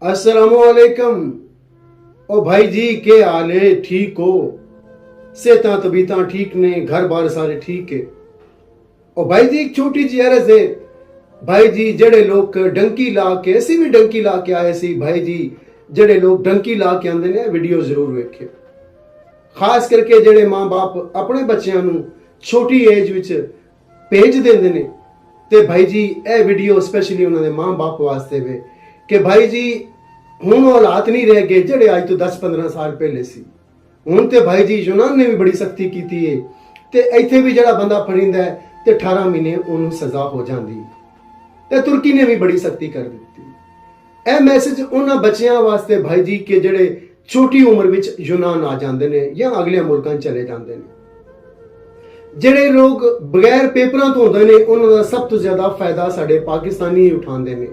अस्सलामुअलैकुम। ओ भाई जी के हाल है? ठीक हो? सेहतां तबीयतां ठीक ने? घर बार सारे ठीक है? ओ भाई जी एक छोटी जी अर्ज है भाई जी, जड़े लोग डंकी ला के, असी भी डंकी ला के आए सी भाई जी, जड़े लोग डंकी ला के आंदे ने वीडियो जरूर वेखे। खास करके जड़े मां बाप अपने बच्चों ਨੂੰ छोटी एज विच भेज देंदे ने ते भाई जी ए वीडियो स्पेशली उन्होंने मां बाप वास्ते वे कि भाई जी हुण हालात नहीं रह गए जड़े अज तो 10-15 साल पहले सी। हुण ते भाई जी यूनान ने भी बड़ी सख्ती की है ते इत्थे भी जड़ा बंदा फड़ींदा है ते 18 महीने उन्होंने सजा हो जाती ते तुर्की ने भी बड़ी सख्ती कर दी। ए मैसेज उन्हां बच्चियां वास्ते भाई जी के जड़े छोटी उम्र विच यूनान आ जाते हैं या अगले मुल्कां चले जाते हैं। ਜਿਹੜੇ लोग बगैर पेपरां तो होंदे ने उन्हां दा सब तो ज्यादा फायदा साडे पाकिस्तानी ही उठाते हैं।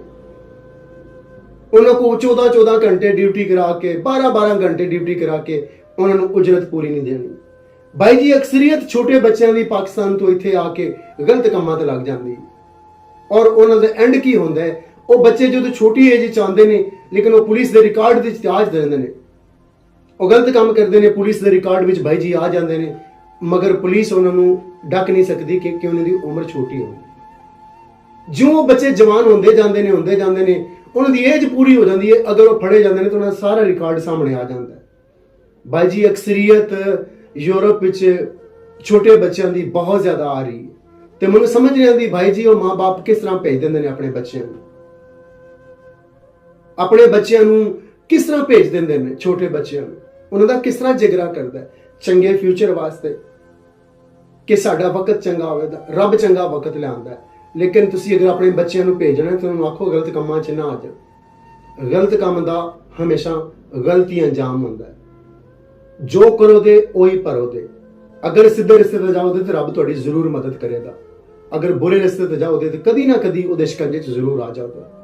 उन्हां को 14-14 घंटे ड्यूटी करा के 12-12 घंटे ड्यूटी करा के उन्हां नूं उजरत पूरी नहीं देनी। भाई जी अक्सरियत छोटे बच्चों की पाकिस्तान तो इत्थे आके गलत कामां ते लग जाती और उन्हां दा एंड की हुंदा है, वो बच्चे जो छोटी एज च आंदे ने लेकिन वो पुलिस के रिकॉर्ड विच आज दे दिंदे ने, वो गलत काम करते हैं, पुलिस के रिकॉर्ड विच भाई जी आ जाते हैं, मगर पुलिस उन्होंने डक नहीं सकती कि उन्होंने उम्र छोटी होगी। जो वो बच्चे जवान होंदे जाते हैं उन्होंने एज पूरी हो जाती है, अगर वो फड़े जाते हैं तो उन्होंने सारा रिकॉर्ड सामने आ जाता है। भाई जी अक्सरियत यूरोप विच छोटे बच्चों की बहुत ज्यादा आ रही है तो मैंने समझ नहीं आती भाई जी वो माँ बाप किस तरह भेज देंगे अपने बच्चों को किस तरह भेज देंगे ने छोटे बच्चों को, उन्होंने किस तरह जिगरा करता है चंगे फ्यूचर वास्ते कि साडा वक्त चंगा होवेगा, रब चंगा वक्त लियादा है। लेकिन तुसी अगर अपने बच्चों को भेजना तो उन्होंने आखो गलत कामां च ना आ जाओ। गलत काम दा हमेशा गलती अंजाम होंदा है। जो करो दे ओही भरो दे। अगर सीधे रस्ते ते जाओगे तो रब तुहाडी जरूर मदद करेगा, अगर बुरे रस्ते ते जाओगे तो कदी ना कदी उहदे शिकंजे च जरूर आ जाओगे।